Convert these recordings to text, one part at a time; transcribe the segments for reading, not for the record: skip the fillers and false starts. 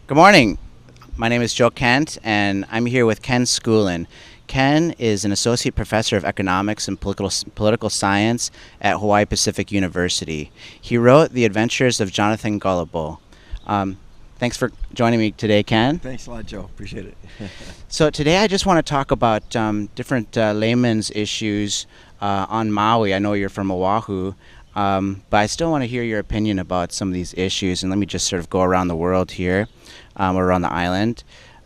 Good morning. My name is Joe Kent, and I'm here with Ken Schoolland. Ken is an associate professor of economics and political science at Hawaii Pacific University. He wrote The Adventures of Jonathan Gullible. Thanks for joining me today, Ken. Thanks a lot, Joe. Appreciate it. So today I just want to talk about different layman's issues on Maui. I know you're from Oahu, but I still want to hear your opinion about some of these issues. And let me just sort of go around the world here, or around the island.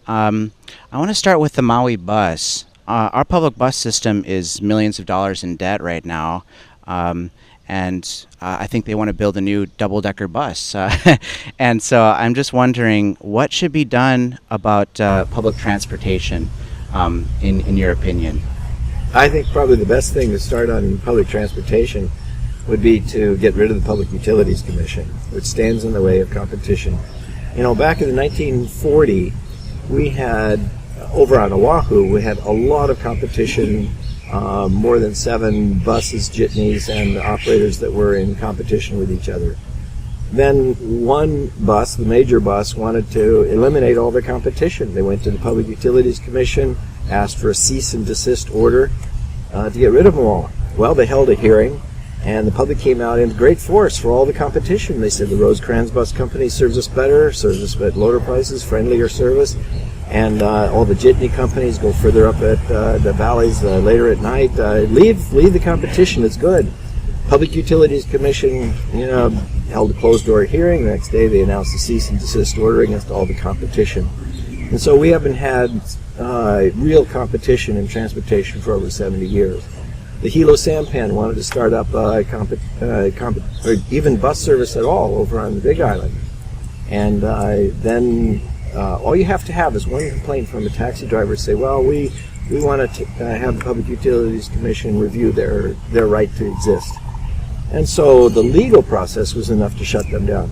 I want to start with the Maui bus. Our public bus system is millions of dollars in debt right now. And I think they want to build a new double-decker bus. And so I'm just wondering what should be done about public transportation, in your opinion? I think probably the best thing to start on public transportation would be to get rid of the Public Utilities Commission, which stands in the way of competition. You know, back in the 1940, we had, over on Oahu, we had a lot of competition. More than 7 buses, jitneys, and operators that were in competition with each other. Then one bus, the major bus, wanted to eliminate all the competition. They went to the Public Utilities Commission, asked for a cease and desist order to get rid of them all. Well, they held a hearing, and the public came out in great force for all the competition. They said the Rosecrans Bus Company serves us better, serves us at lower prices, friendlier service. And all the jitney companies go further up at the valleys later at night. Leave the competition. It's good. Public Utilities Commission, held a closed-door hearing. The next day, they announced a cease and desist order against all the competition. And so we haven't had real competition in transportation for over 70 years. The Hilo Sampan wanted to start up or even bus service at all over on the Big Island, and then. All you have to have is one complaint from a taxi driver say, well, we want to have the Public Utilities Commission review their right to exist. And so the legal process was enough to shut them down.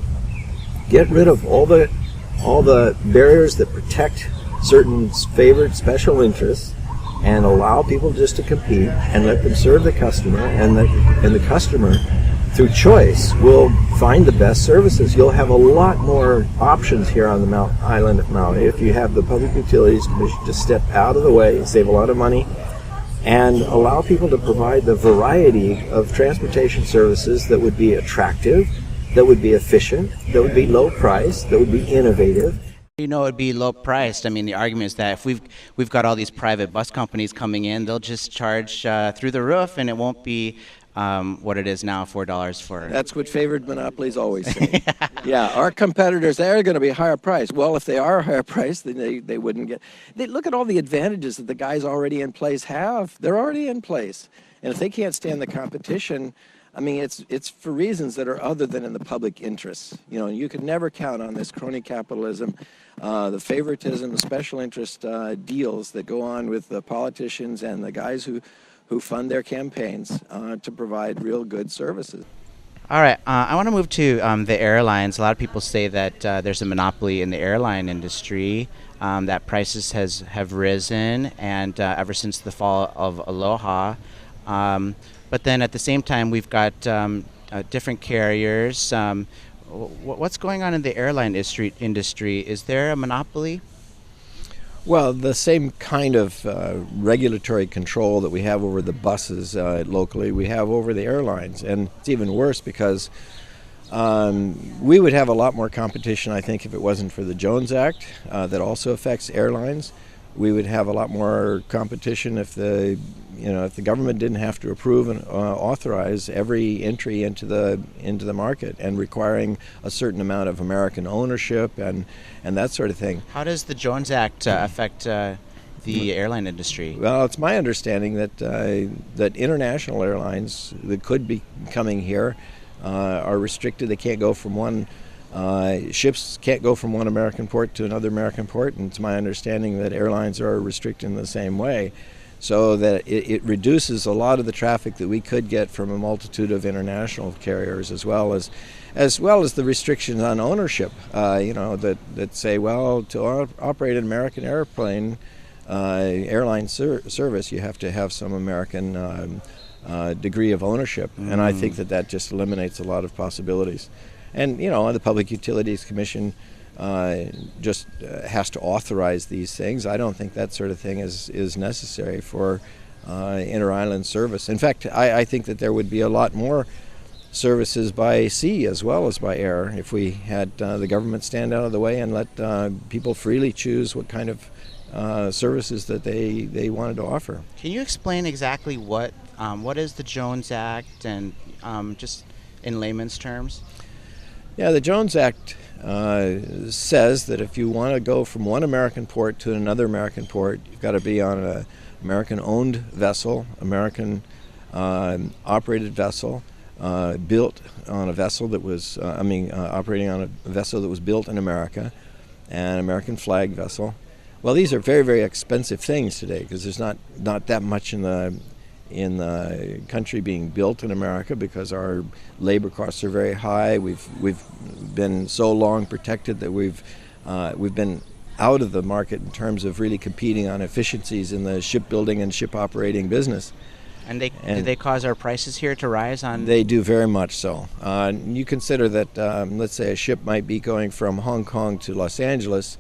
Get rid of all the barriers that protect certain favored special interests and allow people just to compete and let them serve the customer, and the customer, through choice, will find the best services. You'll have a lot more options here on the island of Maui if you have the Public Utilities Commission just step out of the way, save a lot of money, and allow people to provide the variety of transportation services that would be attractive, that would be efficient, that would be low price, that would be innovative. You know, it'd be low priced. I mean, the argument is that if we've got all these private bus companies coming in, they'll just charge through the roof, and it won't be what it is now, $4 for. That's what favored monopolies always say. Yeah, our competitors, they're going to be higher priced. Well, if they are higher priced, then they wouldn't get. Look at all the advantages that the guys already in place have. They're already in place, and if they can't stand the competition, I mean, it's for reasons that are other than in the public interest. You know, you could never count on this crony capitalism, the favoritism, the special interest deals that go on with the politicians and the guys who fund their campaigns to provide real good services. All right, I want to move to the airlines. A lot of people say that there's a monopoly in the airline industry, that prices have risen, and ever since the fall of Aloha. But then at the same time, we've got different carriers. What's going on in the airline industry? Is there a monopoly? Well, the same kind of regulatory control that we have over the buses locally, we have over the airlines. And it's even worse because we would have a lot more competition, I think, if it wasn't for the Jones Act that also affects airlines. We would have a lot more competition if the government didn't have to approve and authorize every entry into the market, and requiring a certain amount of American ownership and that sort of thing. How does the Jones Act affect the airline industry? Well, it's my understanding that international airlines that could be coming here are restricted. They can't go from one. Ships can't go from one American port to another American port, and it's my understanding that airlines are restricted in the same way, so that it reduces a lot of the traffic that we could get from a multitude of international carriers, as well as the restrictions on ownership. That say, well, to operate an American airline service, you have to have some American degree of ownership, and I think that just eliminates a lot of possibilities. And the Public Utilities Commission just has to authorize these things. I don't think that sort of thing is necessary for inter-island service. In fact, I think that there would be a lot more services by sea as well as by air if we had the government stand out of the way and let people freely choose what kind of services that they wanted to offer. Can you explain exactly what is the Jones Act, and just in layman's terms? Yeah, the Jones Act says that if you want to go from one American port to another American port, you've got to be on an American-owned vessel, American-operated vessel, built on a vessel that was, operating on a vessel that was built in America, an American flag vessel. Well, these are very, very expensive things today because there's not that much in the country being built in America because our labor costs are very high. We've been so long protected that we've been out of the market in terms of really competing on efficiencies in the shipbuilding and ship operating business. And do they cause our prices here to rise on? They do very much so. You consider that, let's say a ship might be going from Hong Kong to Los Angeles,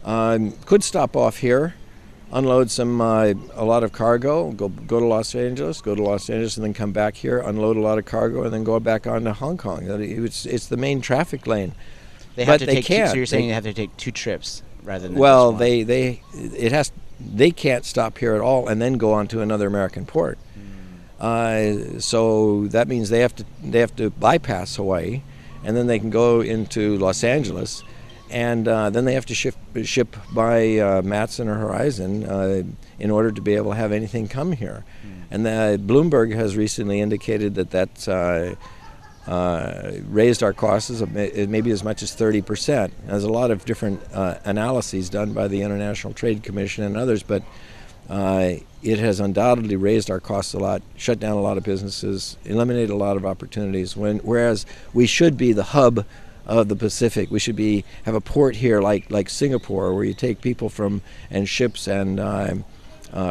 could stop off here, unload a lot of cargo, go to Los Angeles, and then come back here, unload a lot of cargo, and then go back on to Hong Kong. It's the main traffic lane. They have to take two, so you're saying they have to take two trips rather than well, just one. They can't stop here at all and then go on to another American port. So that means they have to bypass Hawaii, and then they can go into Los Angeles, and then they have to ship by Matson or Horizon in order to be able to have anything come here. And Bloomberg has recently indicated that that's raised our costs maybe as much as 30%. There's a lot of different analyses done by the International Trade Commission and others, but it has undoubtedly raised our costs a lot, shut down a lot of businesses, eliminated a lot of opportunities, whereas we should be the hub of the Pacific. We should have a port here like Singapore, where you take people and ships and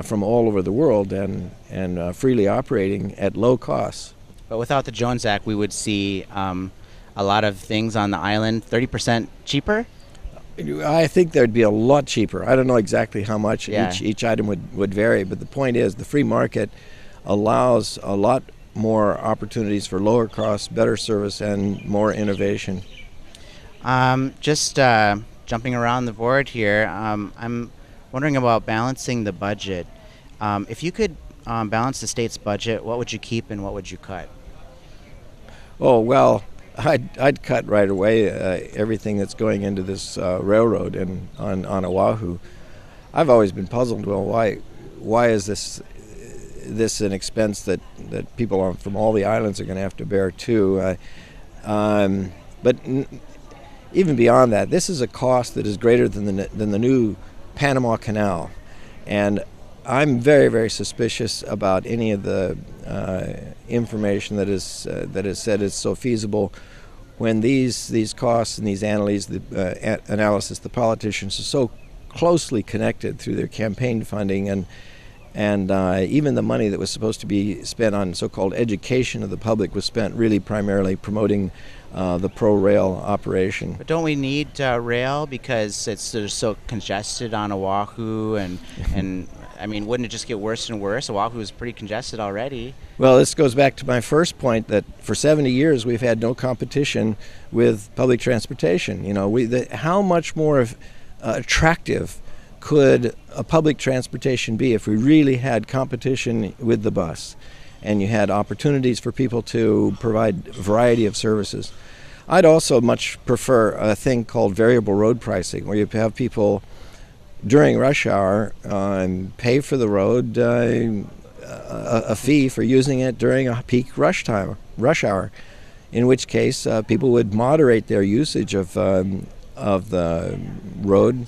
from all over the world and freely operating at low costs. But without the Jones Act, we would see a lot of things on the island 30% cheaper? I think there'd be a lot cheaper. I don't know exactly how much. Yeah. Each item would vary, but the point is the free market allows a lot more opportunities for lower costs, better service, and more innovation. Just jumping around the board here, I'm wondering about balancing the budget. If you could balance the state's budget, what would you keep and what would you cut? Oh, well, I'd cut right away everything that's going into this railroad on Oahu. I've always been puzzled. Well, why is this an expense that people from all the islands are going to have to bear too? But even beyond that, this is a cost that is greater than the new Panama Canal, and I'm very, very suspicious about any of the information that is said is so feasible when these costs and these analysis, the politicians are so closely connected through their campaign funding and even the money that was supposed to be spent on so-called education of the public was spent really primarily promoting the pro-rail operation. But don't we need rail because it's so congested on Oahu and I mean, wouldn't it just get worse and worse? Oahu is pretty congested already. Well, this goes back to my first point that for 70 years we've had no competition with public transportation. You know, how much more attractive could a public transportation be if we really had competition with the bus and you had opportunities for people to provide a variety of services? I'd also much prefer a thing called variable road pricing, where you have people during rush hour pay for the road a fee for using it during a peak rush hour, in which case people would moderate their usage of the road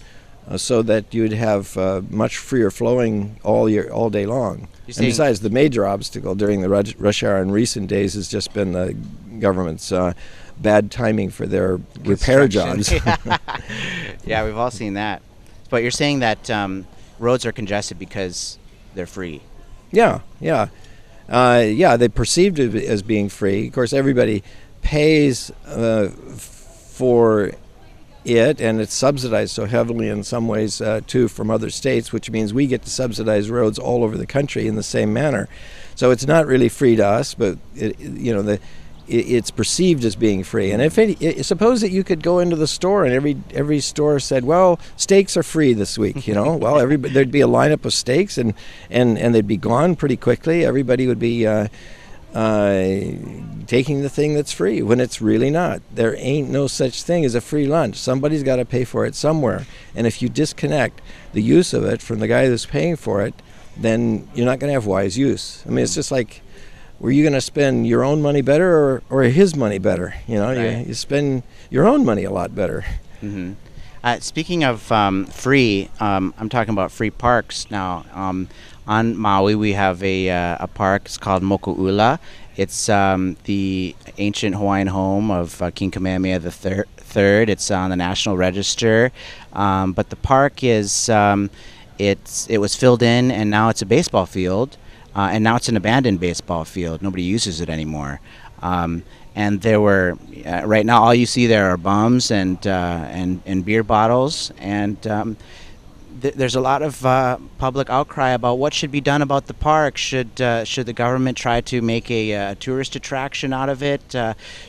so that you'd have much freer flowing all day long. And besides, the major obstacle during the rush hour in recent days has just been the government's bad timing for their repair jobs. Yeah, we've all seen that. But you're saying that roads are congested because they're free. Yeah. They perceived it as being free. Of course, everybody pays for it, and it's subsidized so heavily in some ways too from other states, which means we get to subsidize roads all over the country in the same manner. So it's not really free to us, but it's perceived as being free. And suppose that you could go into the store and every store said, well, steaks are free this week, well, there'd be a lineup of steaks and they'd be gone pretty quickly. Everybody would be taking the thing that's free when it's really not. There ain't no such thing as a free lunch. Somebody's got to pay for it somewhere. And if you disconnect the use of it from the guy who's paying for it, then you're not going to have wise use. I mean, it's just like, were you going to spend your own money better or his money better? Right. You spend your own money a lot better. Mm-hmm. Speaking of free, I'm talking about free parks now. On Maui, we have a park. It's called Moku'ula. It's the ancient Hawaiian home of King Kamehameha III. It's on the National Register. But the park is it was filled in, and now it's a baseball field. And now it's an abandoned baseball field. Nobody uses it anymore. And there were right now all you see there are bums and beer bottles, and there's a lot of public outcry about what should be done about the park. Should the government try to make a tourist attraction out of it?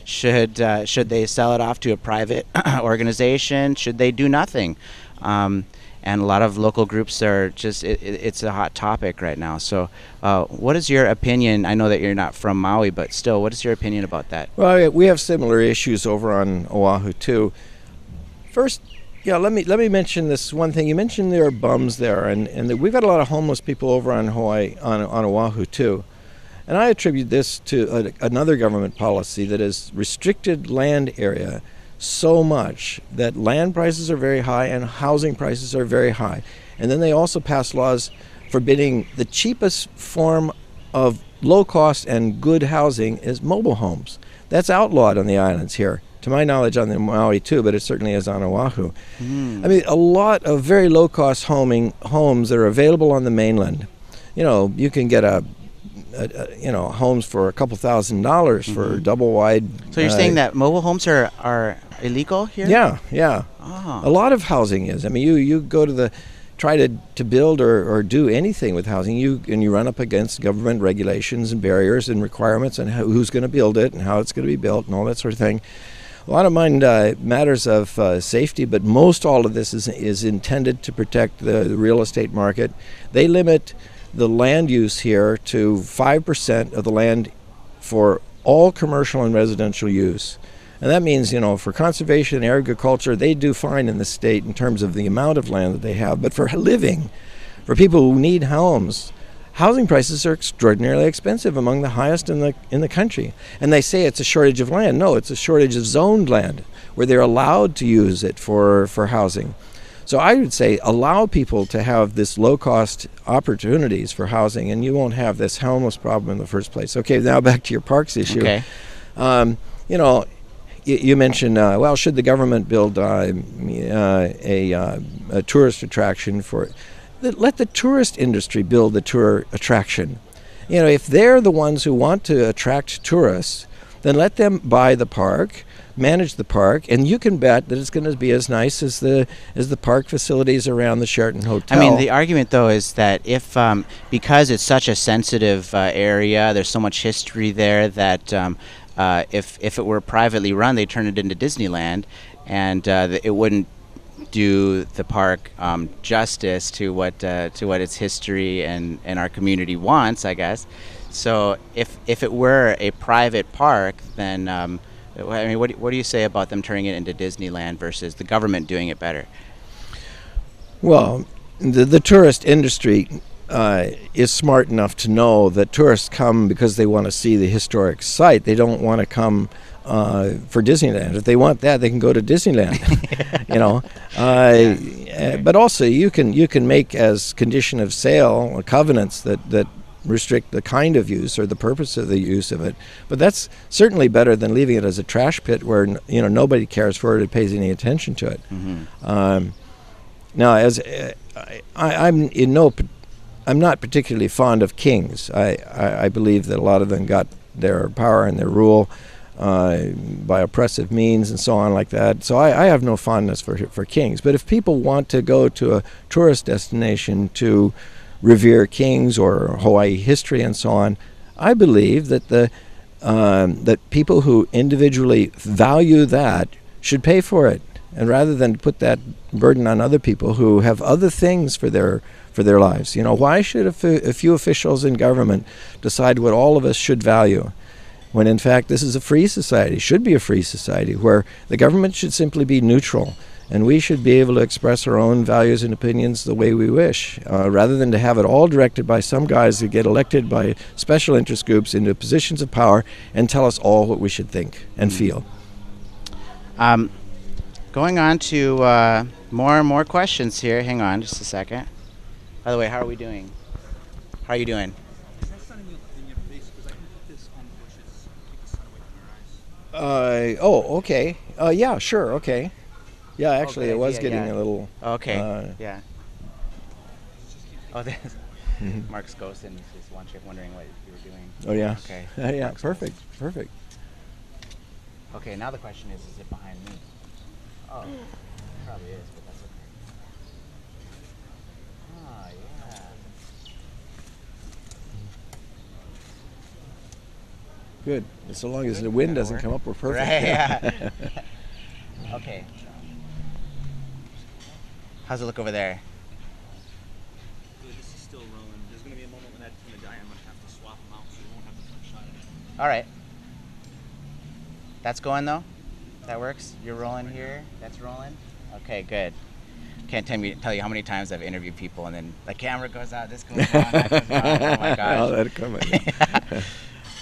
Should they sell it off to a private organization? Should they do nothing? And a lot of local groups are just, it's a hot topic right now. So what is your opinion? I know that you're not from Maui, but still, what is your opinion about that? Well, we have similar issues over on Oahu, too. First, let me mention this one thing. You mentioned there are bums there, and we've got a lot of homeless people over on Hawaii, on Oahu, too. And I attribute this to another government policy that has restricted land area so much that land prices are very high and housing prices are very high. And then they also pass laws forbidding the cheapest form of low cost and good housing is mobile homes. That's outlawed on the islands here. To my knowledge on the Maui too, but it certainly is on Oahu. I mean, a lot of very low cost homes that are available on the mainland. You can get homes for a couple $1,000s for double wide. So you're saying that mobile homes are illegal here? Yeah. Oh. A lot of housing is. I mean, you go to try to build or do anything with housing, you run up against government regulations and barriers and requirements and who's going to build it and how it's going to be built and all that sort of thing. A lot of mine matters of safety, but most all of this is intended to protect the real estate market. They limit the land use here to 5% of the land for all commercial and residential use. And that means, for conservation and agriculture, they do fine in the state in terms of the amount of land that they have. But for living, for people who need homes, housing prices are extraordinarily expensive, among the highest in the country. And they say it's a shortage of land. No, it's a shortage of zoned land where they're allowed to use it for housing. So I would say allow people to have this low-cost opportunities for housing, and you won't have this homeless problem in the first place. Okay, now back to your parks issue. Okay. You mentioned, should the government build a tourist attraction for? Let the tourist industry build the tour attraction. If they're the ones who want to attract tourists, then let them buy the park, manage the park, and you can bet that it's going to be as nice as the park facilities around the Sheraton Hotel. I mean, the argument though is that if because it's such a sensitive area, there's so much history there that if it were privately run, they'd turn it into Disneyland, and it wouldn't do the park justice to what its history and our community wants, I guess. So if it were a private park, then I mean, what do you say about them turning it into Disneyland versus the government doing it better? Well, the tourist industry is smart enough to know that tourists come because they want to see the historic site. They don't want to come for Disneyland. If they want that, they can go to Disneyland. But also you can make as condition of sale covenants that restrict the kind of use or the purpose of the use of it. But that's certainly better than leaving it as a trash pit where nobody cares for it or pays any attention to it. Mm-hmm. Now, as I'm not particularly fond of kings. I believe that a lot of them got their power and their rule by oppressive means and so on like that. So I have no fondness for kings. But if people want to go to a tourist destination to revere kings or Hawaii history and so on, I believe that that people who individually value that should pay for it, and rather than put that burden on other people who have other things for their lives. You know, why should a few officials in government decide what all of us should value, when in fact this is a free society, should be a free society, where the government should simply be neutral, and we should be able to express our own values and opinions the way we wish, rather than to have it all directed by some guys who get elected by special interest groups into positions of power and tell us all what we should think and feel. Going on to more and more questions here. Hang on just a second. By the way, how are we doing? How are you doing? Is that sun in your face? Because I can put this on the bushes, keep the sun away from your eyes. Oh, okay. Yeah, sure, okay. Yeah, actually, good it was idea, getting yeah. a little... Okay. Yeah. Oh, there's Mark's ghost, and he's just wondering what you were doing. Oh, yeah. Okay. Yeah, Mark's perfect. Okay, now the question is it behind me? Oh, it probably is, but that's okay. Ah, yeah. Good. So long as the wind doesn't come up, we're perfect. Right, yeah. Okay. How's it look over there? Good, this is still rolling. There's going to be a moment when that's going to die. I'm going to have to swap them out so you won't have the front shot of it. All right. That's going though? That works? You're rolling here? That's rolling? Okay, good. Can't tell you how many times I've interviewed people and then the camera goes out, this goes on, that goes on. Oh my gosh. I'll let it come in.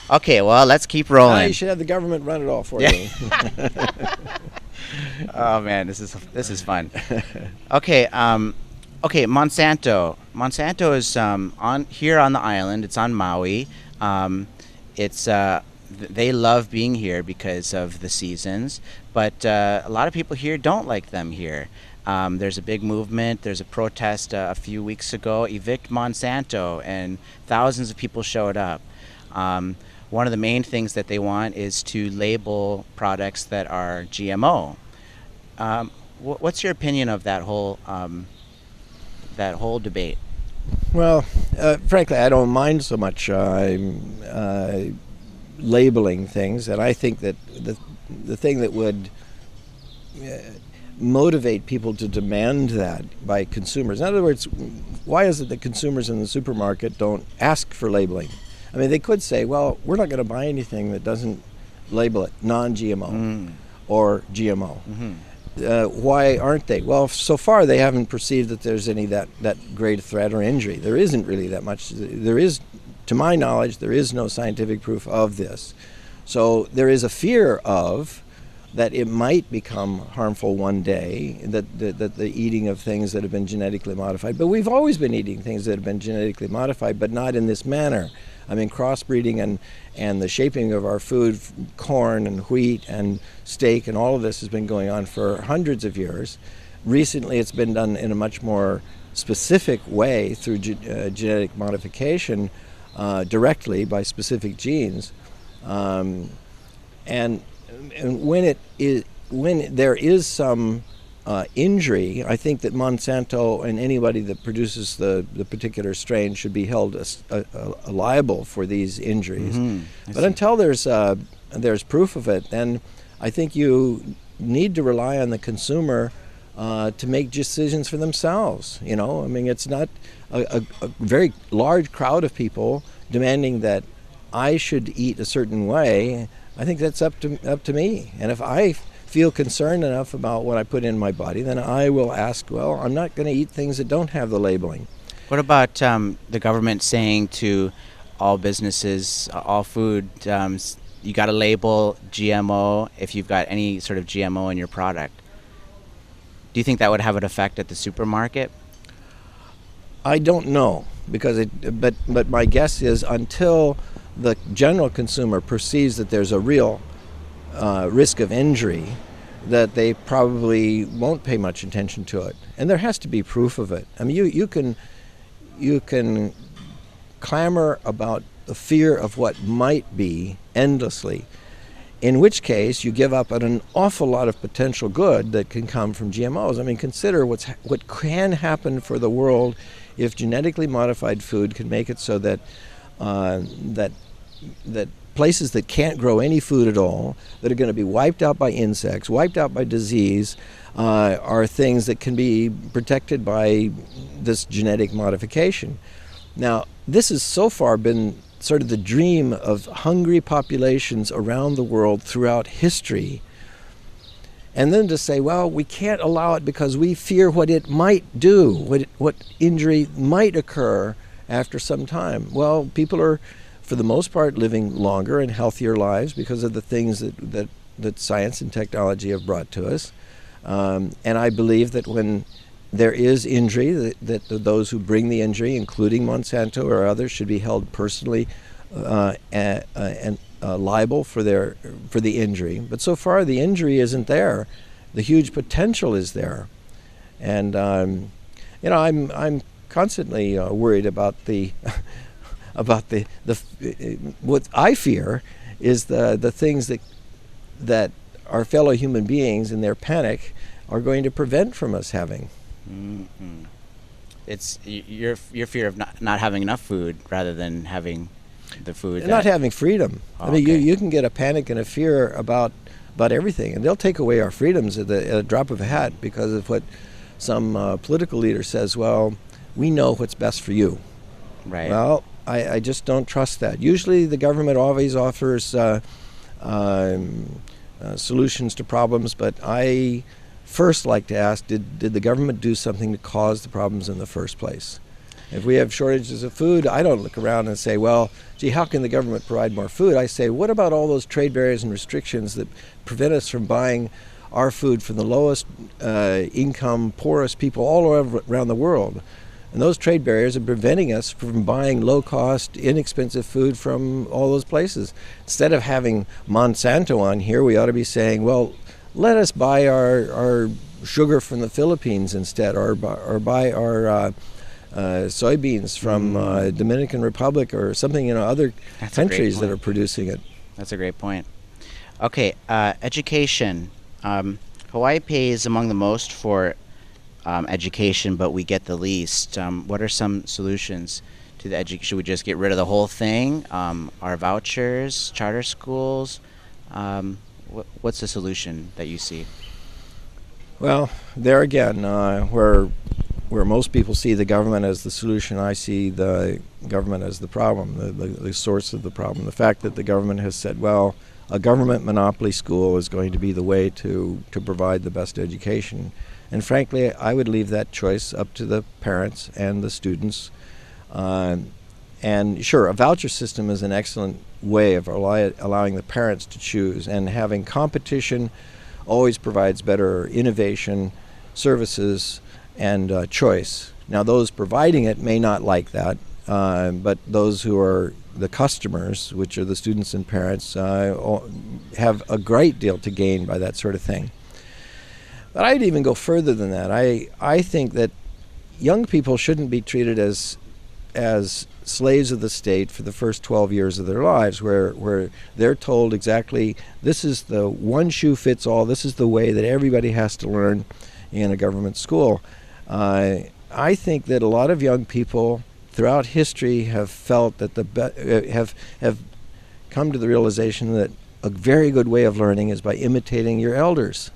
Okay, well, let's keep rolling. You should have the government run it all for Yeah. you. Oh man, this is fun. Okay, okay, Monsanto. Monsanto is on here on the island. It's on Maui. They love being here because of the seasons, but a lot of people here don't like them here. There's a big movement. There's a protest a few weeks ago, evict Monsanto, and thousands of people showed up. One of the main things that they want is to label products that are GMO. What's your opinion of that whole debate? Well, frankly, I don't mind so much labeling things, and I think that the thing that would motivate people to demand that by consumers. In other words, why is it that consumers in the supermarket don't ask for labeling? I mean, they could say, well, we're not going to buy anything that doesn't label it non-GMO or GMO. Why aren't they? Well, so far they haven't perceived that there's any that great threat or injury. There isn't really that much. There is, to my knowledge, there is no scientific proof of this. So there is a fear of that it might become harmful one day, that the eating of things that have been genetically modified. But we've always been eating things that have been genetically modified, but not in this manner. I mean, crossbreeding and the shaping of our food, corn and wheat and steak and all of this has been going on for hundreds of years. Recently, it's been done in a much more specific way through genetic modification directly by specific genes. And when there is some injury, I think that Monsanto and anybody that produces the particular strain should be held liable for these injuries. But until there's proof of it, then I think you need to rely on the consumer to make decisions for themselves. You know, I mean, it's not a very large crowd of people demanding that I should eat a certain way. I think that's up to me. And if I feel concerned enough about what I put in my body, then I will ask, well, I'm not going to eat things that don't have the labeling. What about the government saying to all businesses, all food, you got to label GMO if you've got any sort of GMO in your product? Do you think that would have an effect at the supermarket? I don't know, because but my guess is until the general consumer perceives that there's a real risk of injury, that they probably won't pay much attention to it. And there has to be proof of it. I mean, you can clamor about the fear of what might be endlessly. in which case you give up on an awful lot of potential good that can come from GMOs. I mean, consider what can happen for the world if genetically modified food can make it so that that places that can't grow any food at all, that are going to be wiped out by insects, wiped out by disease, are things that can be protected by this genetic modification. Now, this has so far been sort of the dream of hungry populations around the world throughout history. And then to say, well, we can't allow it because we fear what it might do, what injury might occur after some time. Well, people are, for the most part, living longer and healthier lives because of the things that science and technology have brought to us. And I believe that when there is injury, that those who bring the injury, including Monsanto or others, should be held personally and liable for the injury. But so far, the injury isn't there. The huge potential is there, and I'm constantly worried about the what I fear is the things that our fellow human beings in their panic are going to prevent from us having. Mm-hmm. It's your fear of not having enough food rather than having the food. Not having freedom. Oh, I mean, okay. you can get a panic and a fear about everything, and they'll take away our freedoms at a drop of a hat because of what some political leader says. Well, we know what's best for you. Right. Well, I just don't trust that. Usually, the government always offers solutions to problems, but I first like to ask, did the government do something to cause the problems in the first place? If we have shortages of food, I don't look around and say, well, gee, how can the government provide more food? I say, what about all those trade barriers and restrictions that prevent us from buying our food from the lowest income, poorest people all around the world? And those trade barriers are preventing us from buying low-cost, inexpensive food from all those places. Instead of having Monsanto on here, we ought to be saying, well, let us buy our sugar from the Philippines instead, or buy our soybeans from Dominican Republic or something, other countries that are producing it. That's a great point. Okay, education. Hawaii pays among the most for education, but we get the least. What are some solutions to the education? Should we just get rid of the whole thing? Our vouchers, charter schools? What's the solution that you see? Well, there again, where most people see the government as the solution, I see the government as the problem, the source of the problem. The fact that the government has said, well, a government monopoly school is going to be the way to provide the best education. And frankly, I would leave that choice up to the parents and the students. And sure, a voucher system is an excellent way of allowing the parents to choose, and having competition always provides better innovation, services, and choice. Now, those providing it may not like that, but those who are the customers, which are the students and parents, have a great deal to gain by that sort of thing. But I'd even go further than that. I think that young people shouldn't be treated as slaves of the state for the first 12 years of their lives, where they're told exactly, this is the one shoe fits all, this is the way that everybody has to learn in a government school. I think that a lot of young people throughout history have felt that have come to the realization that a very good way of learning is by imitating your elders.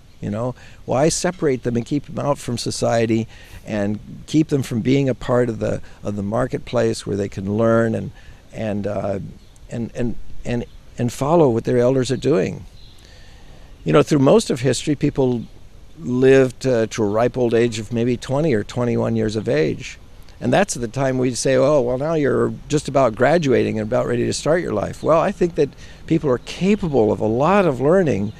Why separate them and keep them out from society and keep them from being a part of the marketplace where they can learn and follow what their elders are doing? Through most of history, people lived to a ripe old age of maybe 20 or 21 years of age. And that's the time we say, oh, well, now you're just about graduating and about ready to start your life. Well, I think that people are capable of a lot of learning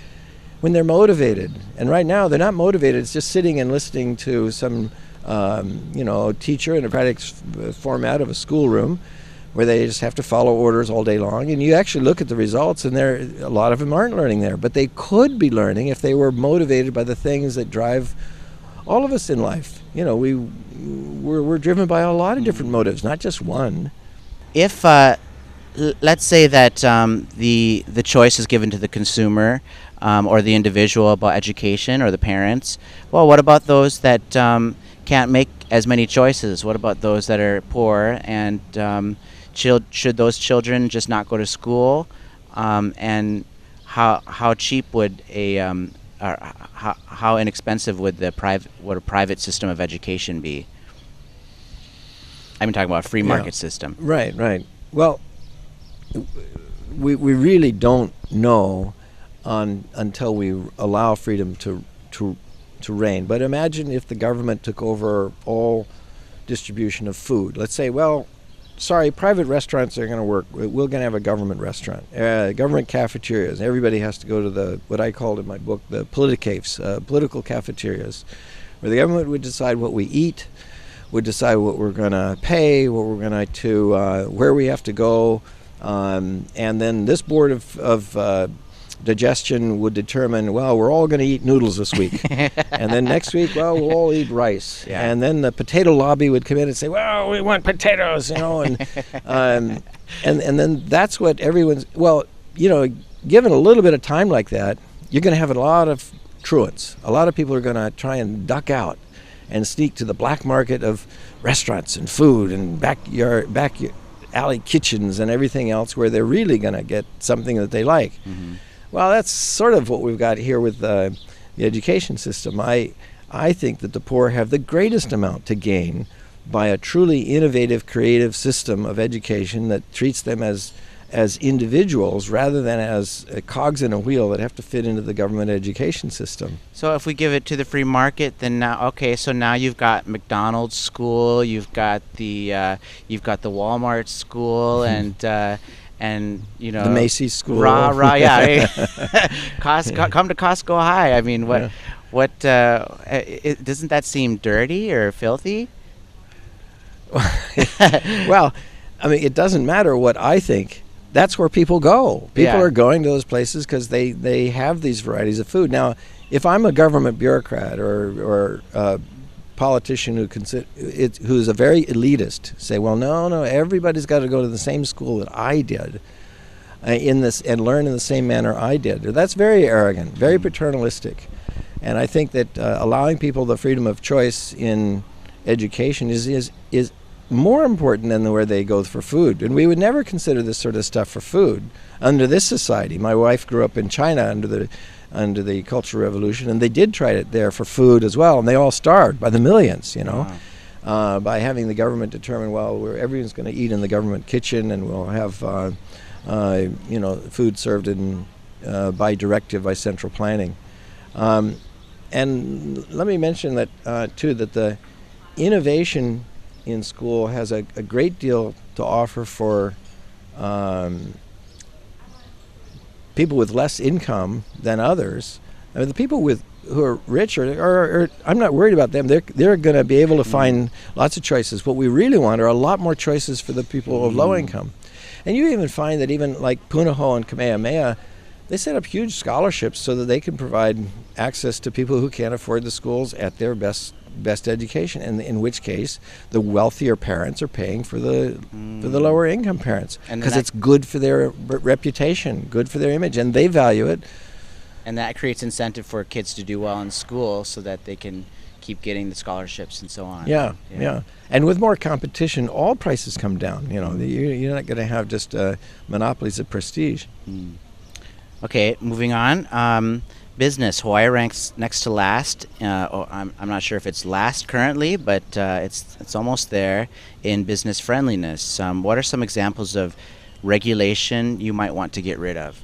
when they're motivated. And right now, they're not motivated. It's just sitting and listening to some, teacher in a practical format of a schoolroom where they just have to follow orders all day long. And you actually look at the results, and a lot of them aren't learning there. But they could be learning if they were motivated by the things that drive all of us in life. We're driven by a lot of different motives, not just one. If let's say that the choice is given to the consumer or the individual about education or the parents. Well, what about those that can't make as many choices? What about those that are poor and should those children just not go to school? And how cheap would or how inexpensive would a private system of education be? I'm talking about a free Yeah. market system. Right, right. Well, we really don't know until we allow freedom to reign. But imagine if the government took over all distribution of food. Let's say, well, sorry, private restaurants are going to work. We're going to have a government restaurant, government cafeterias. Everybody has to go to the what I called in my book the politicaves, political cafeterias, where the government would decide what we eat, would decide what we're going to pay, what we're going to where we have to go, and then this board of digestion would determine, well, we're all going to eat noodles this week. And then next week, well, we'll all eat rice. Yeah. And then the potato lobby would come in and say, well, we want potatoes, and then that's what everyone's, well, given a little bit of time like that, you're going to have a lot of truants. A lot of people are going to try and duck out and sneak to the black market of restaurants and food and back alley kitchens and everything else where they're really going to get something that they like. Mm-hmm. Well, that's sort of what we've got here with the education system. I think that the poor have the greatest amount to gain by a truly innovative, creative system of education that treats them as individuals rather than as cogs in a wheel that have to fit into the government education system. So if we give it to the free market, then now you've got McDonald's school, you've got the Walmart school, and the Macy's school. Rah, yeah. Costco, come to Costco High. I mean, doesn't that seem dirty or filthy? Well, I mean, it doesn't matter what I think. That's where people go. People are going to those places because they have these varieties of food. Now, if I'm a government bureaucrat or politician who's a very elitist, say, well, no, everybody's got to go to the same school that I did in this and learn in the same manner I did. That's very arrogant, very paternalistic, and I think that allowing people the freedom of choice in education is more important than where they go for food. And we would never consider this sort of stuff for food under this society. My wife grew up in China under the Cultural Revolution, and they did try it there for food as well, and they all starved by the millions, Wow. by having the government determine, well, everyone's going to eat in the government kitchen, and we'll have, food served in by directive, by central planning. And let me mention that, too, that the innovation in school has a great deal to offer for people with less income than others. I mean, the people who are rich are I'm not worried about them. They're going to be able to find lots of choices. What we really want are a lot more choices for the people of low income. And you even find that even like Punahou and Kamehameha, they set up huge scholarships so that they can provide access to people who can't afford the schools at their best education, and in which case the wealthier parents are paying for the lower income parents, because it's good for their reputation, good for their image, and they value it. And that creates incentive for kids to do well in school so that they can keep getting the scholarships and so on. Yeah. And with more competition, all prices come down. You're not going to have just monopolies of prestige. Okay, moving on. Business. Hawaii ranks next to last. I'm not sure if it's last currently, but it's almost there in business friendliness. What are some examples of regulation you might want to get rid of?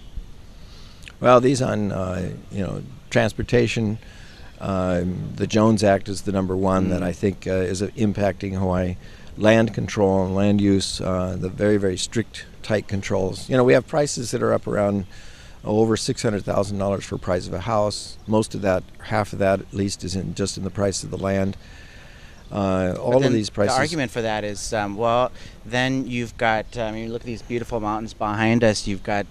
Well, these on transportation. The Jones Act is the number one that I think is impacting Hawaii. Land control and land use. The very, very strict, tight controls. We have prices that are up around over $600,000 for the price of a house. Most of that, half of that at least, is just in the price of the land. All of these prices. The argument for that is, then you've got. Look at these beautiful mountains behind us. You've got.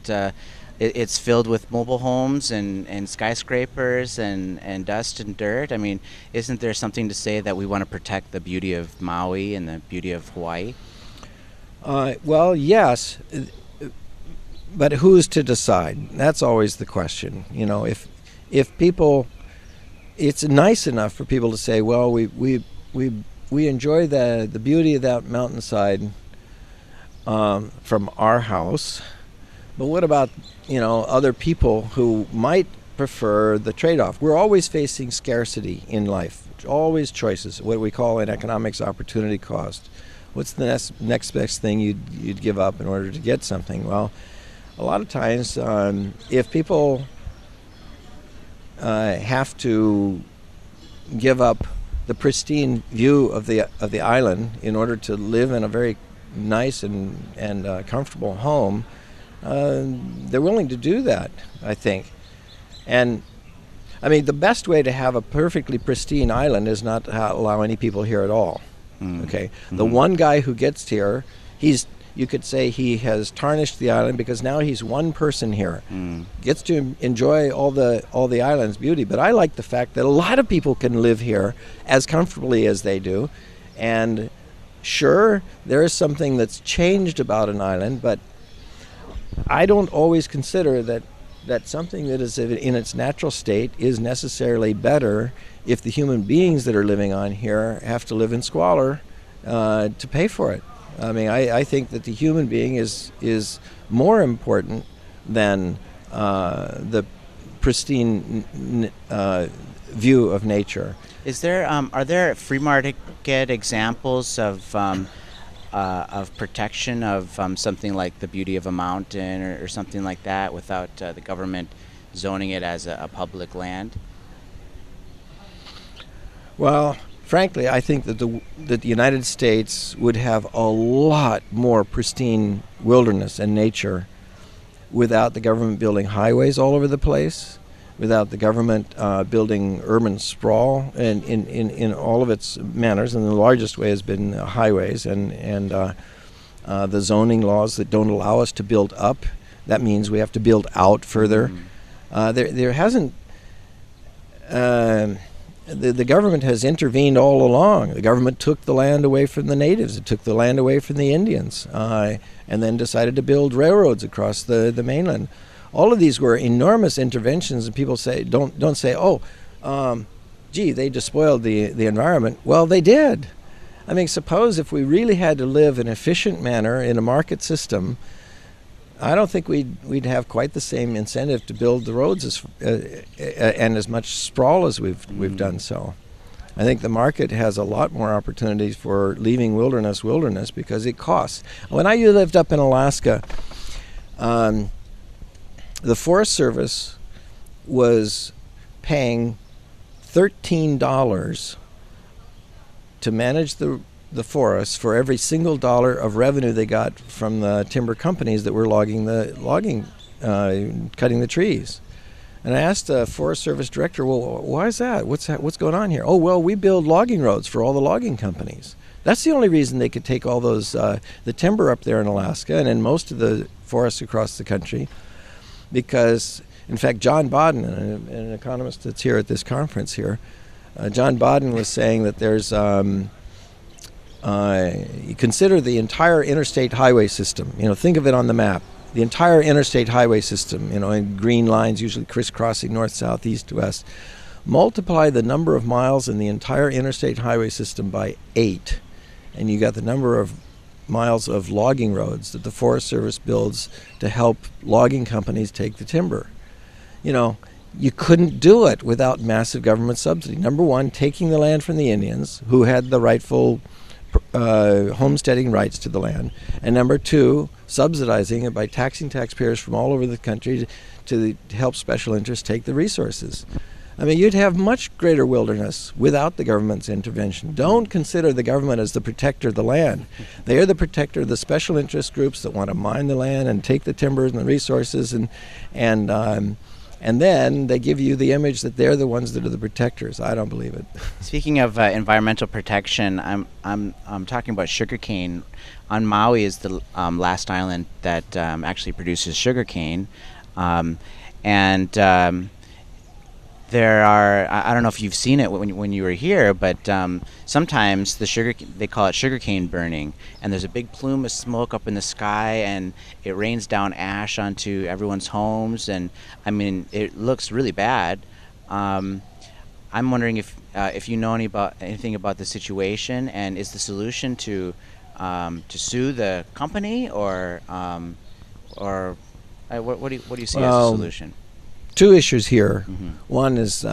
It's filled with mobile homes and skyscrapers and dust and dirt. I mean, isn't there something to say that we want to protect the beauty of Maui and the beauty of Hawaii? Well, yes. but who's to decide? That's always the question. You know, if people, it's nice enough for people to say, well, we enjoy the beauty of that mountainside from our house, but what about, you know, other people who might prefer the trade-off? We're always facing scarcity in life, always choices, what we call in economics opportunity cost. What's the next best thing you'd give up in order to get something? Well, a lot of times, if people have to give up the pristine view of the island in order to live in a very nice and comfortable home, they're willing to do that, I think. And I mean, the best way to have a perfectly pristine island is not to allow any people here at all. Okay, the one guy who gets here, you could say he has tarnished the island, because now he's one person here, gets to enjoy all the island's beauty. But I like the fact that a lot of people can live here as comfortably as they do, and sure, there is something that's changed about an island, but I don't always consider that something that is in its natural state is necessarily better if the human beings that are living on here have to live in squalor to pay for it. I mean, I think that the human being is more important than the pristine view of nature. Is there are there free market examples of protection of something like the beauty of a mountain or something like that without the government zoning it as a public land? Well, frankly, I think that the United States would have a lot more pristine wilderness and nature without the government building highways all over the place, without the government building urban sprawl in all of its manners, and the largest way has been highways and the zoning laws that don't allow us to build up. That means we have to build out further. There hasn't. The government has intervened all along. The government took the land away from the natives. It took the land away from the Indians, and then decided to build railroads across the mainland. All of these were enormous interventions, and people say don't say, gee, they despoiled the environment. Well, they did. I mean, suppose if we really had to live in an efficient manner in a market system, I don't think we'd have quite the same incentive to build the roads and as much sprawl as we've done so. I think the market has a lot more opportunities for leaving wilderness because it costs. When I lived up in Alaska, the Forest Service was paying $13 to manage the forests for every single dollar of revenue they got from the timber companies that were cutting the trees. And I asked the Forest Service director, well, why is that? What's going on here? Oh, well, we build logging roads for all the logging companies. That's the only reason they could take all those, the timber up there in Alaska and in most of the forests across the country, because, in fact, John Bodden, an economist that's here at this conference here, John Bodden was saying that there's, you consider the entire interstate highway system, think of it on the map, the entire interstate highway system, in green lines, usually crisscrossing north, south, east, west. Multiply the number of miles in the entire interstate highway system by 8, and you got the number of miles of logging roads that the Forest Service builds to help logging companies take the timber. You couldn't do it without massive government subsidy. Number one, taking the land from the Indians, who had the rightful homesteading rights to the land, and number two, subsidizing it by taxing taxpayers from all over the country to help special interests take the resources. I mean, you'd have much greater wilderness without the government's intervention. Don't consider the government as the protector of the land. They are the protector of the special interest groups that want to mine the land and take the timber and the resources, and then they give you the image that they're the ones that are the protectors. I don't believe it. Speaking of environmental protection, I'm talking about sugarcane. On Maui is the last island that actually produces sugarcane, and there are, I don't know if you've seen it when you were here, but sometimes they call it sugarcane burning, and there's a big plume of smoke up in the sky, and it rains down ash onto everyone's homes, and I mean, it looks really bad. I'm wondering if you know anything about the situation, and is the solution to sue the company, or what do you see as a solution? Two issues here. Mm-hmm. One is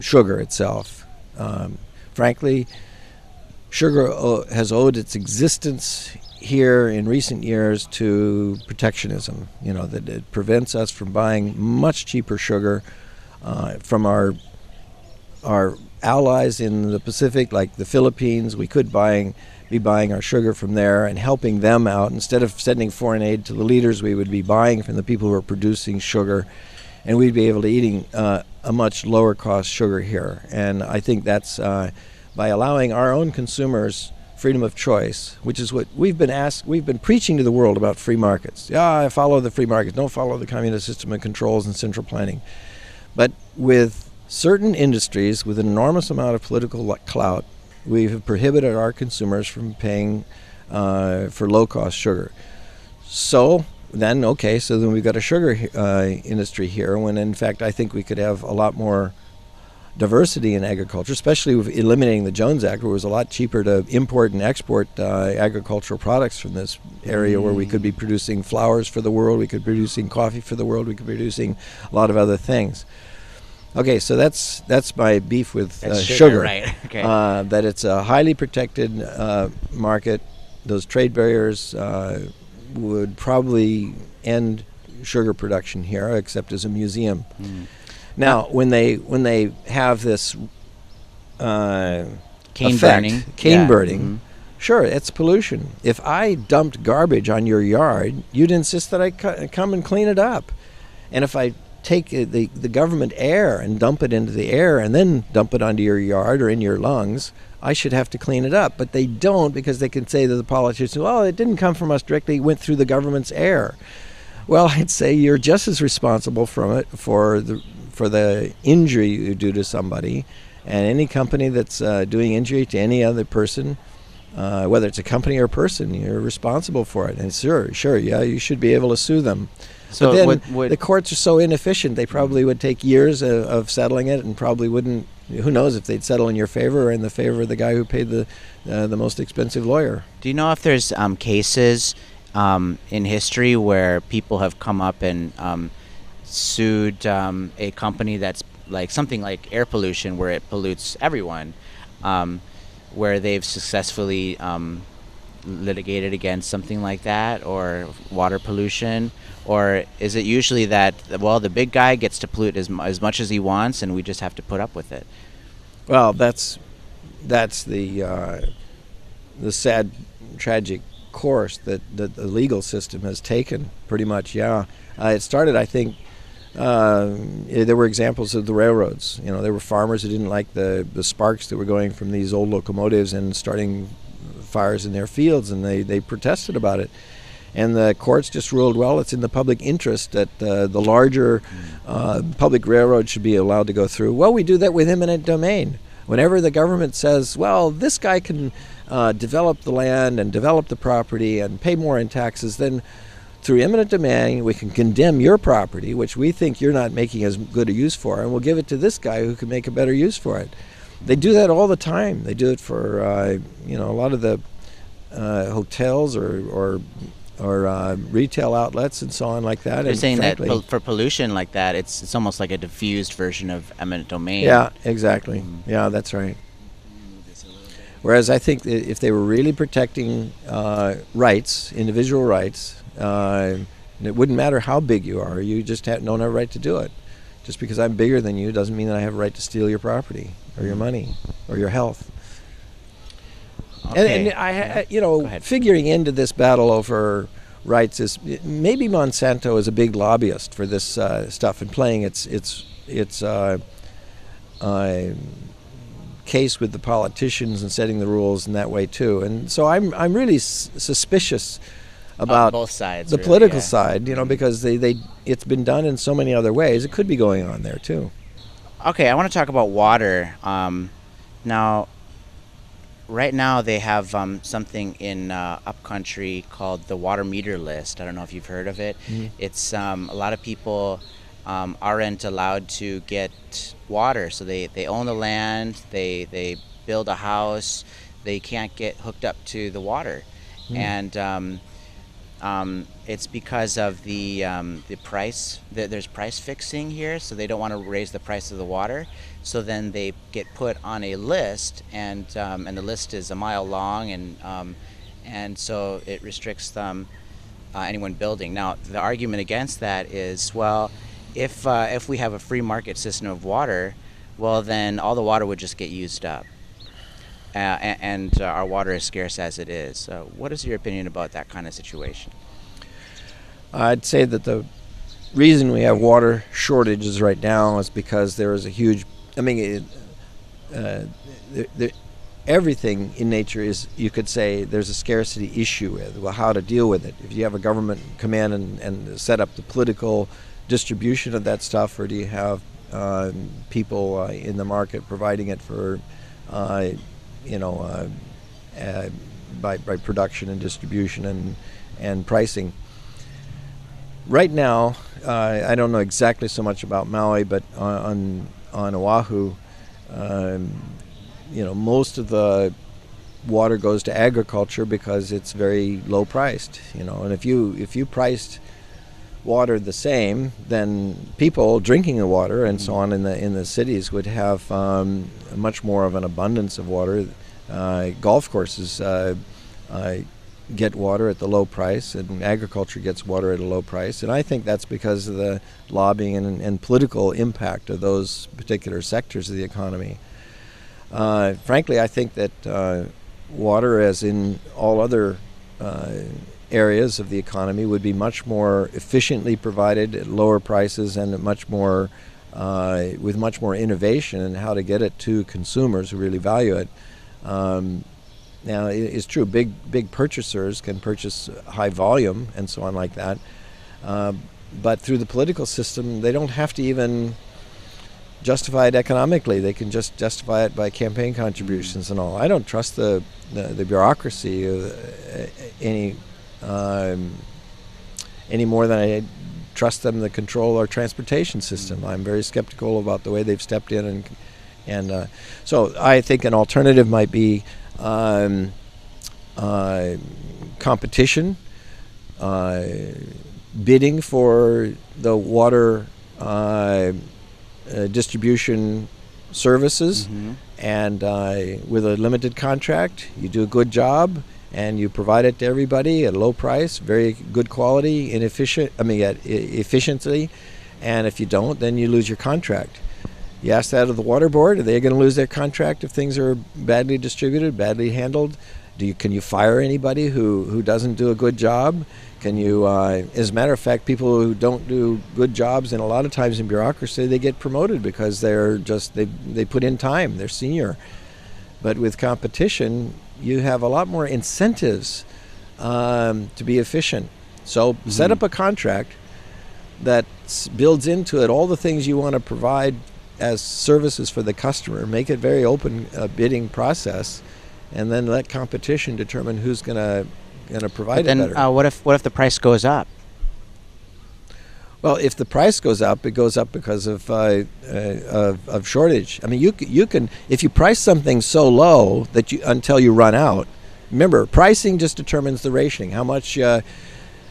sugar itself. Frankly, sugar has owed its existence here in recent years to protectionism. You know, that it prevents us from buying much cheaper sugar from our allies in the Pacific, like the Philippines. We could be buying our sugar from there and helping them out. Instead of sending foreign aid to the leaders, we would be buying from the people who are producing sugar, and we'd be able to eating a much lower cost sugar here. And I think that's by allowing our own consumers freedom of choice, which is what we've been preaching to the world about free markets. Yeah, follow the free markets, don't follow the communist system of controls and central planning. But with certain industries with an enormous amount of political clout, we have prohibited our consumers from paying for low-cost sugar. So then we've got a sugar industry here, when in fact I think we could have a lot more diversity in agriculture, especially with eliminating the Jones Act, where it was a lot cheaper to import and export agricultural products from this area, where we could be producing flowers for the world, we could be producing coffee for the world, we could be producing a lot of other things. Okay, so that's my beef with sugar. Right. Okay. That it's a highly protected market. Those trade barriers would probably end sugar production here, except as a museum. Now, when they have this cane burning, burning, sure, it's pollution. If I dumped garbage on your yard, you'd insist that I come and clean it up. And if I take the government air and dump it into the air and then dump it onto your yard or in your lungs, I should have to clean it up. But they don't, because they can say to the politicians, well, it didn't come from us directly, it went through the government's air. Well, I'd say you're just as responsible for the injury you do to somebody, and any company that's doing injury to any other person, whether it's a company or a person, you're responsible for it. And sure, yeah, you should be able to sue them. So but then the courts are so inefficient, they probably would take years of settling it, and probably wouldn't, who knows if they'd settle in your favor or in the favor of the guy who paid the most expensive lawyer. Do you know if there's cases in history where people have come up and sued a company that's like something like air pollution, where it pollutes everyone, where they've successfully litigated against something like that, or water pollution? Or is it usually that, well, the big guy gets to pollute as much as he wants, and we just have to put up with it? Well, that's the sad, tragic course that the legal system has taken, pretty much, yeah. It started, I think, there were examples of the railroads. You know, there were farmers who didn't like the sparks that were going from these old locomotives and starting fires in their fields, and they protested about it. And the courts just ruled, well, it's in the public interest that the larger public railroad should be allowed to go through. Well, we do that with eminent domain. Whenever the government says, well, this guy can develop the land and develop the property and pay more in taxes, then through eminent domain we can condemn your property, which we think you're not making as good a use for, and we'll give it to this guy who can make a better use for it. They do that all the time. They do it for a lot of the hotels or retail outlets and so on like that. They're saying that for pollution like that, it's almost like a diffused version of eminent domain. Yeah, exactly. Yeah, that's right. Whereas I think that if they were really protecting rights, individual rights, it wouldn't matter how big you are. You just don't have a right to do it. Just because I'm bigger than you doesn't mean that I have a right to steal your property or your money or your health. Okay. And figuring into this battle over rights is maybe Monsanto is a big lobbyist for this stuff and playing its case with the politicians and setting the rules in that way too. And so I'm really suspicious about both sides, the really, political yeah. side, because it's been done in so many other ways. It could be going on there too. Okay, I want to talk about water. Now, right now they have something in upcountry called the water meter list. I don't know if you've heard of it. Mhm. It's a lot of people aren't allowed to get water, so they own the land, they build a house, they can't get hooked up to the water, Mm. and it's because of the price. There's price fixing here, so they don't want to raise the price of the water. So then they get put on a list, and the list is a mile long, and so it restricts anyone building. Now, the argument against that is, well, if we have a free market system of water, well, then all the water would just get used up, and our water is scarce as it is. So, what is your opinion about that kind of situation? I'd say that the reason we have water shortages right now is because there is a huge. I mean, everything in nature is. You could say there's a scarcity issue with. Well, how to deal with it? If you have a government come in and set up the political distribution of that stuff, or do you have people in the market providing it for, you know, by production and distribution and pricing? Right now, I don't know exactly so much about Maui, but on Oahu, you know, most of the water goes to agriculture because it's very low priced. You know, and if you priced water the same, then people drinking the water and so on in the cities would have much more of an abundance of water. Golf courses get water at the low price, and agriculture gets water at a low price, and I think that's because of the lobbying and political impact of those particular sectors of the economy. Frankly, I think that water, as in all other areas of the economy, would be much more efficiently provided at lower prices and at much more with much more innovation in how to get it to consumers who really value it. Now, it's true, big purchasers can purchase high volume and so on like that, but through the political system, they don't have to even justify it economically. They can just justify it by campaign contributions and all. I don't trust the bureaucracy any more than I trust them to control our transportation system. I'm very skeptical about the way they've stepped in, and so I think an alternative might be competition, bidding for the water distribution services, and with a limited contract, you do a good job and you provide it to everybody at a low price, very good quality, efficiently, and if you don't, then you lose your contract. You ask that of the water board. Are they going to lose their contract if things are badly distributed, badly handled? Can you fire anybody who doesn't do a good job? Can you, as a matter of fact, people who don't do good jobs, and a lot of times in bureaucracy, they get promoted because they put in time. They're senior. But with competition, you have a lot more incentives to be efficient. So set up a contract that builds into it all the things you want to provide as services for the customer. Make it very open bidding process, and then let competition determine who's going to provide it better. What if the price goes up? Well, if the price goes up, it goes up because of shortage. I mean, you can if you price something so low that until you run out. Remember, pricing just determines the rationing, how much,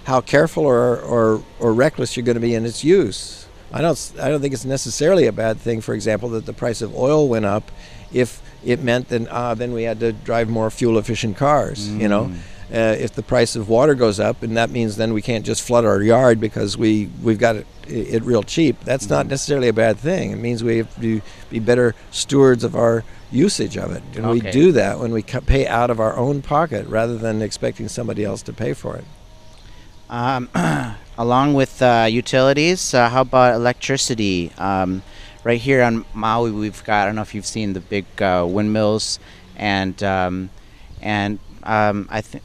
how careful or reckless you're going to be in its use. I don't think it's necessarily a bad thing, for example, that the price of oil went up if it meant that then we had to drive more fuel-efficient cars, you know. If the price of water goes up, and that means then we can't just flood our yard because we've got it real cheap, that's not necessarily a bad thing. It means we have to be better stewards of our usage of it. And we do that when we pay out of our own pocket rather than expecting somebody else to pay for it. Along with utilities, how about electricity? Right here on Maui, we've got, I don't know if you've seen the big windmills, and I think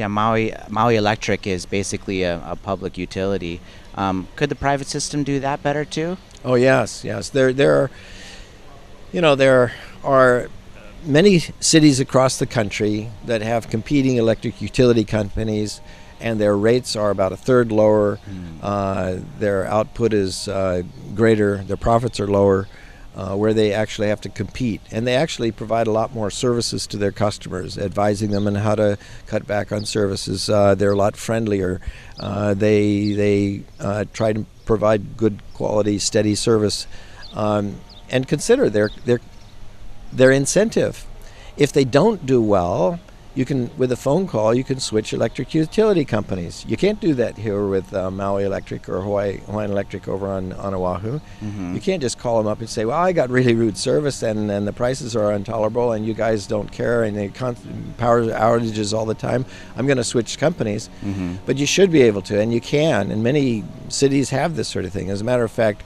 Maui Electric is basically a public utility. Could the private system do that better too? Oh yes, yes. There are many cities across the country that have competing electric utility companies, and their rates are about a third lower. Their output is greater. Their profits are lower, where they actually have to compete, and they actually provide a lot more services to their customers, advising them on how to cut back on services. They're a lot friendlier. They try to provide good quality, steady service, and consider their incentive. If they don't do well, you can, with a phone call, you can switch electric utility companies. You can't do that here with Maui Electric or Hawaiian Electric over on Oahu. You can't just call them up and say, well, I got really rude service and the prices are intolerable and you guys don't care and they power outages all the time. I'm going to switch companies. But you should be able to, and you can, and many cities have this sort of thing. As a matter of fact,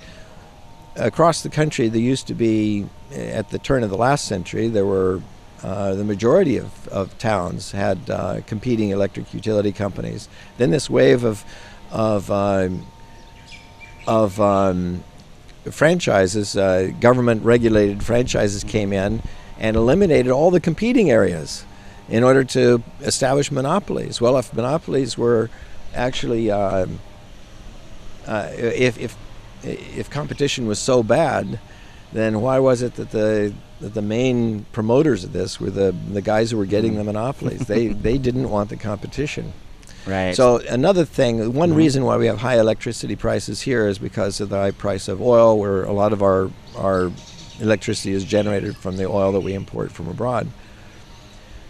across the country, there used to be, at the turn of the last century, there were the majority of towns had competing electric utility companies. Then this wave of franchises, government-regulated franchises, came in and eliminated all the competing areas in order to establish monopolies. Well, if monopolies were actually, if competition was so bad, then why was it that the main promoters of this were the guys who were getting the monopolies? They didn't want the competition. Right. So another thing, one reason why we have high electricity prices here is because of the high price of oil, where a lot of our electricity is generated from the oil that we import from abroad.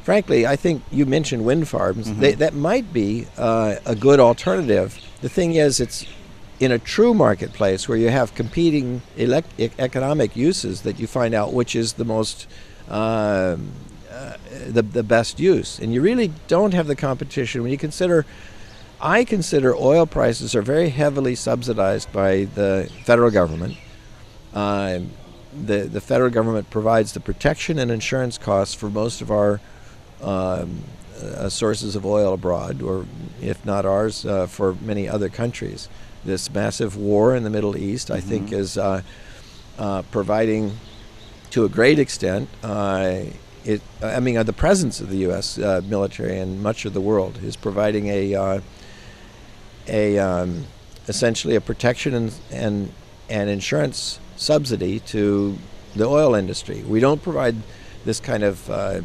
Frankly, I think you mentioned wind farms. That might be a good alternative. The thing is, it's in a true marketplace where you have competing economic uses that you find out which is the most the best use, and you really don't have the competition when you consider. I consider oil prices are very heavily subsidized by the federal government. The federal government provides the protection and insurance costs for most of our sources of oil abroad, or if not ours, for many other countries. This massive war in the Middle East, I think, is providing, to a great extent, the presence of the U.S. Military in much of the world is providing essentially a protection and insurance subsidy to the oil industry. We don't provide this kind of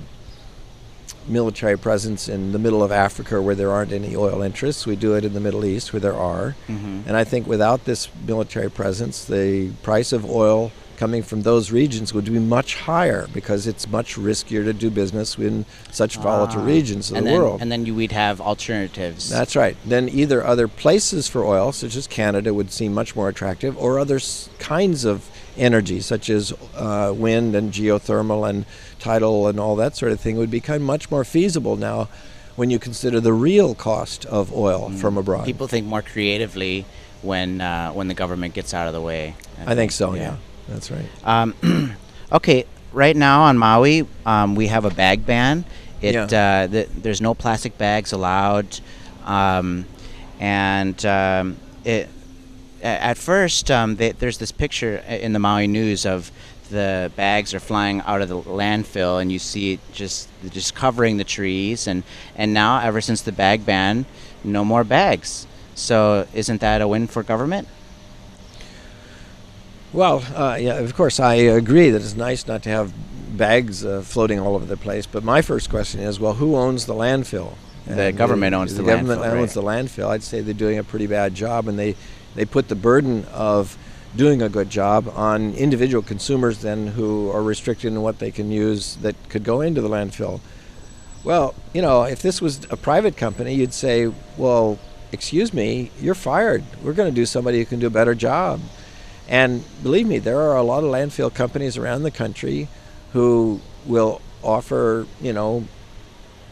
military presence in the middle of Africa where there aren't any oil interests. We do it in the Middle East where there are. And I think without this military presence, the price of oil coming from those regions would be much higher, because it's much riskier to do business in such volatile regions of the world. And then we'd have alternatives. That's right. Then either other places for oil, such as Canada, would seem much more attractive, or other kinds of energy, such as wind and geothermal and tidal and all that sort of thing, would become much more feasible now when you consider the real cost of oil from abroad. People think more creatively when the government gets out of the way. I think so, yeah. That's right. Okay, right now on Maui, we have a bag ban. There's no plastic bags allowed, at first, there's this picture in the Maui News of the bags are flying out of the landfill, and you see it just covering the trees. And now, ever since the bag ban, no more bags. So isn't that a win for government? Well, yeah, of course, I agree that it's nice not to have bags floating all over the place. But my first question is, well, who owns the landfill? The government owns the landfill. The government owns the landfill. I'd say they're doing a pretty bad job, and they put the burden of doing a good job on individual consumers then who are restricted in what they can use that could go into the landfill. Well, if this was a private company, you'd say, well, excuse me, you're fired. We're going to do somebody who can do a better job. And believe me, there are a lot of landfill companies around the country who will offer,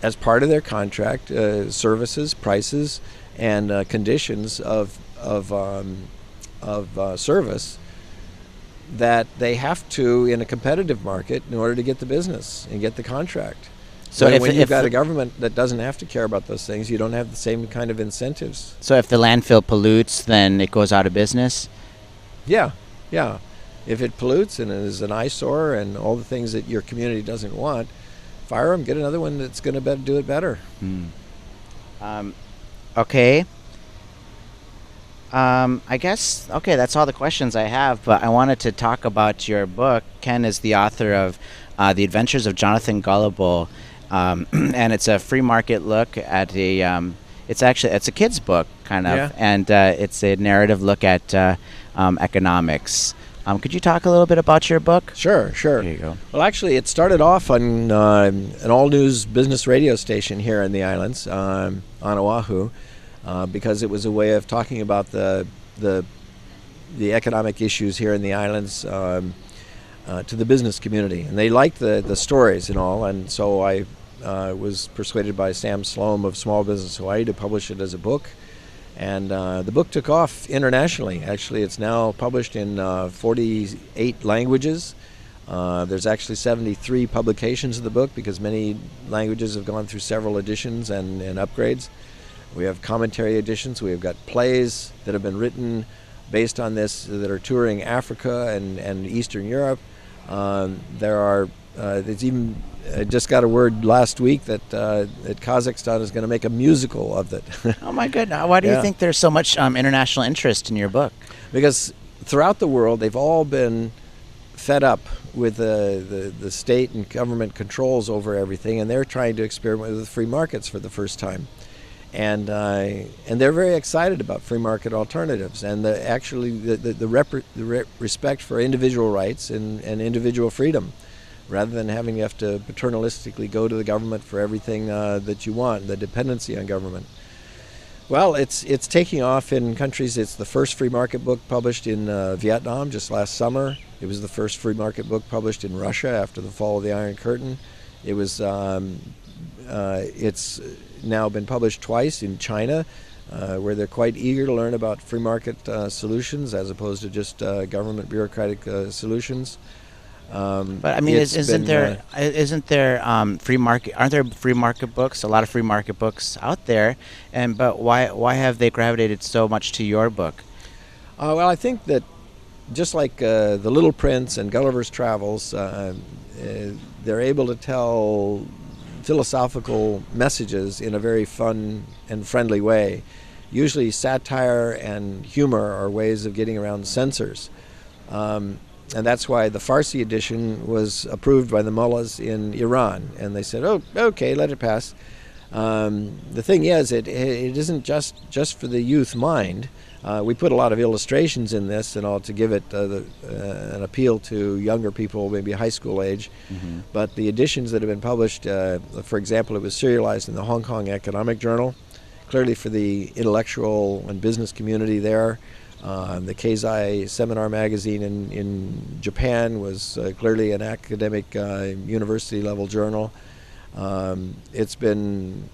as part of their contract, services, prices, and conditions of service that they have to in a competitive market in order to get the business and get the contract. So when you've got a government that doesn't have to care about those things, you don't have the same kind of incentives. So if the landfill pollutes, then it goes out of business? Yeah, yeah. If it pollutes and is an eyesore and all the things that your community doesn't want, fire them, get another one that's going to do it better. Okay. I guess, okay, that's all the questions I have, but I wanted to talk about your book. Ken is the author of The Adventures of Jonathan Gullible, and it's a free market look at it's a kid's book, kind of, Yeah. and it's a narrative look at economics. Could you talk a little bit about your book? Sure. Here you go. Well, actually, it started off on an all-news business radio station here in the islands, on Oahu, because it was a way of talking about the economic issues here in the islands to the business community, and they liked the stories and all, and so I was persuaded by Sam Sloan of Small Business Hawaii to publish it as a book. And the book took off internationally. Actually, it's now published in 48 languages. There's actually 73 publications of the book because many languages have gone through several editions and upgrades. We have commentary editions. We've got plays that have been written based on this that are touring Africa and Eastern Europe. It's even just got a word last week that Kazakhstan is going to make a musical of it. Oh my goodness! Why do you think there's so much international interest in your book? Because throughout the world, they've all been fed up with the state and government controls over everything, and they're trying to experiment with free markets for the first time. And they're very excited about free market alternatives and the respect for individual rights and individual freedom, rather than having you have to paternalistically go to the government for everything that you want, the dependency on government. Well, it's taking off in countries. It's the first free market book published in Vietnam just last summer. It was the first free market book published in Russia after the fall of the Iron Curtain. It's now been published twice in China, where they're quite eager to learn about free market solutions as opposed to just government bureaucratic solutions. But I mean, isn't there free market? Aren't there free market books? A lot of free market books out there, but why have they gravitated so much to your book? Well, I think that just like The Little Prince and Gulliver's Travels, they're able to tell philosophical messages in a very fun and friendly way. Usually, satire and humor are ways of getting around censors. And that's why the Farsi edition was approved by the mullahs in Iran. And they said, oh, okay, let it pass. The thing is, it isn't just for the youth mind. We put a lot of illustrations in this and all to give it an appeal to younger people, maybe high school age. Mm-hmm. But the editions that have been published, for example, it was serialized in the Hong Kong Economic Journal, clearly for the intellectual and business community there. The Keizai Seminar magazine in Japan was clearly an academic university-level journal. It's been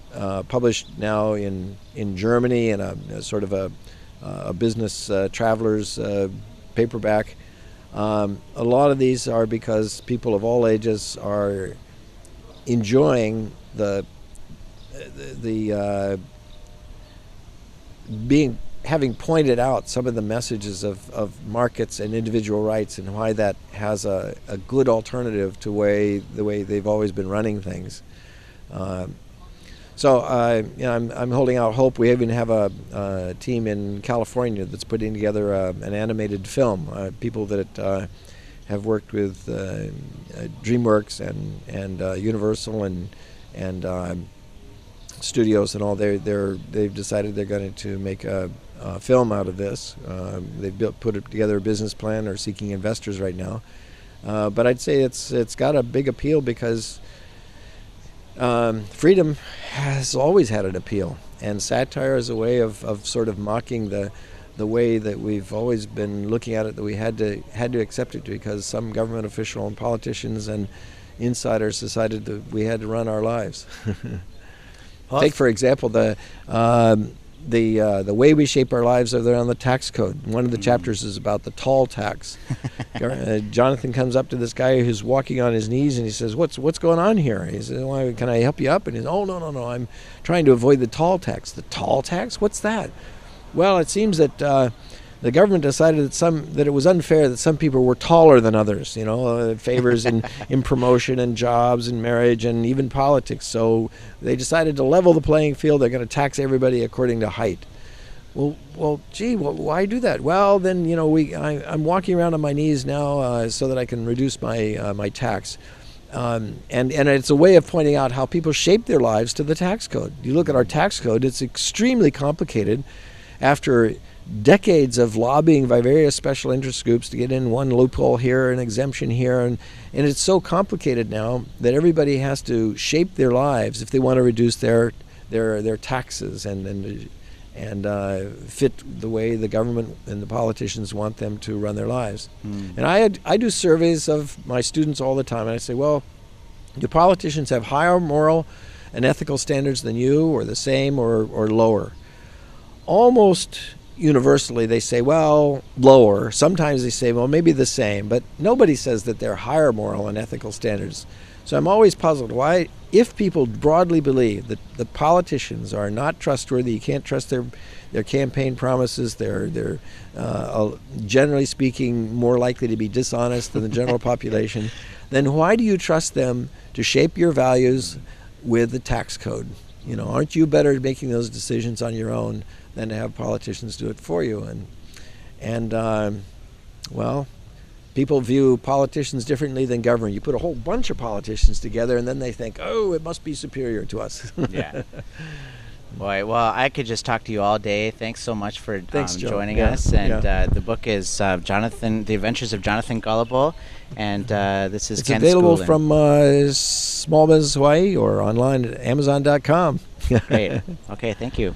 published now in Germany in a sort of a business traveler's paperback. A lot of these are because people of all ages are enjoying the having pointed out some of the messages of markets and individual rights and why that has a good alternative to the way they've always been running things. So I'm holding out hope. We even have a team in California that's putting together an animated film. People that have worked with DreamWorks and Universal and studios and all. They've decided they're going to make a film out of this. They've put together a business plan, are seeking investors right now. But I'd say it's got a big appeal because freedom has always had an appeal, and satire is a way of sort of mocking the way that we've always been looking at it, that we had to accept it because some government official and politicians and insiders decided that we had to run our lives. Take, for example, the way we shape our lives are there on the tax code. One of the chapters is about the toll tax. Jonathan comes up to this guy who's walking on his knees, and he says, "What's going on here?" He says, "Well, can I help you up?" And he's, "Oh, no, I'm trying to avoid the toll tax." The toll tax? What's that? Well, it seems that the government decided that it was unfair that some people were taller than others. It favors in promotion and jobs and marriage and even politics. So they decided to level the playing field. They're going to tax everybody according to height. Well, gee, why do that? Well, then I'm walking around on my knees now so that I can reduce my tax. And it's a way of pointing out how people shape their lives to the tax code. You look at our tax code; it's extremely complicated. After decades of lobbying by various special interest groups to get in one loophole here, an exemption here, and it's so complicated now that everybody has to shape their lives if they want to reduce their taxes and fit the way the government and the politicians want them to run their lives. And I do surveys of my students all the time, and I say, well, do politicians have higher moral and ethical standards than you, or the same, or lower? Almost universally they say, well, lower. Sometimes they say, well, maybe the same, but nobody says that they're higher moral and ethical standards. So I'm always puzzled why, if people broadly believe that the politicians are not trustworthy, you can't trust their campaign promises, they're generally speaking more likely to be dishonest than the general population, then why do you trust them to shape your values with the tax code? Aren't you better at making those decisions on your own than to have politicians do it for you? Well, people view politicians differently than government. You put a whole bunch of politicians together, and then they think, oh, it must be superior to us. Yeah. Boy, well, I could just talk to you all day. Thanks so much for joining us. And the book is The Adventures of Jonathan Gullible, and this is Ken available Schoolland. from Small Business Hawaii or online at Amazon.com. Great. Okay, thank you.